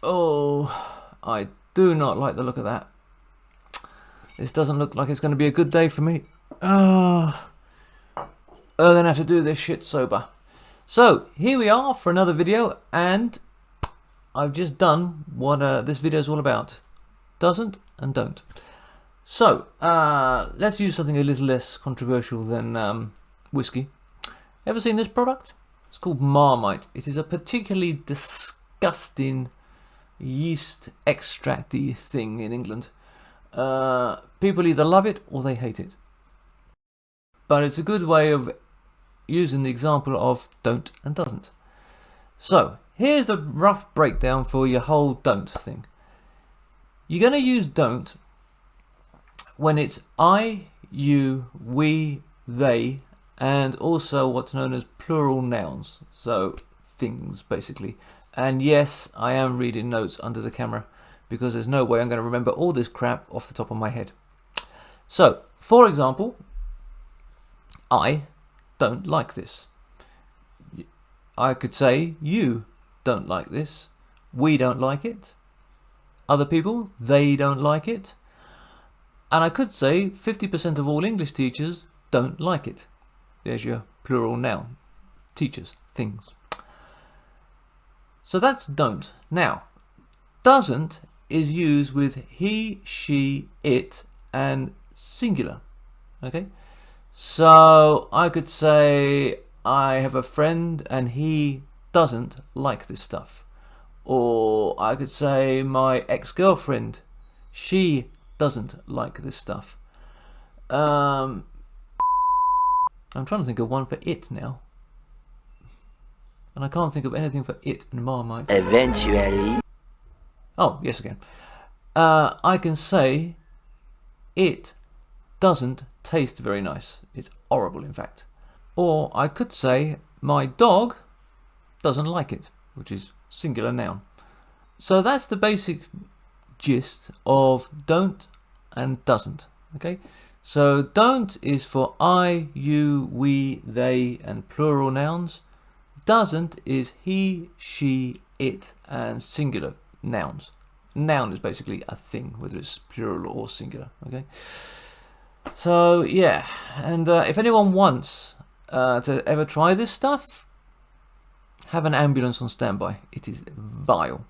Oh, I do not like the look of that. This doesn't look like it's going to be a good day for me. I'm going to have to do this shit sober. So, here we are for another video, and I've just done what this video is all about. Doesn't and don't. So, let's use something a little less controversial than whiskey. Ever seen this product? It's called Marmite. It is a particularly disgusting yeast extracty thing in England. People either love it or they hate it. But it's a good way of using the example of don't and doesn't. So, here's a rough breakdown for your whole don't thing. You're going to use don't when it's I, you, we, they, and also what's known as plural nouns. So, things, basically. And yes, I am reading notes under the camera because there's no way I'm going to remember all this crap off the top of my head. So, for example, I don't like this. I could say you don't like this. We don't like it. Other people, they don't like it. And I could say 50% of all English teachers don't like it. There's your plural noun. Teachers, things. So that's don't. Now, doesn't is used with he, she, it, and singular. Okay? So I could say I have a friend and he doesn't like this stuff. Or I could say my ex-girlfriend, she doesn't like this stuff. I'm trying to think of one for it now. And I can't think of anything for it and Marmite. Eventually. Oh, yes, again. I can say it doesn't taste very nice. It's horrible, in fact. Or I could say my dog doesn't like it, which is singular noun. So that's the basic gist of don't and doesn't. Okay? So don't is for I, you, we, they, and plural nouns. Doesn't is he, she, it, and singular nouns. Noun is basically a thing, whether it's plural or singular. Okay. So yeah, and if anyone wants to ever try this stuff, have an ambulance on standby. It is vile.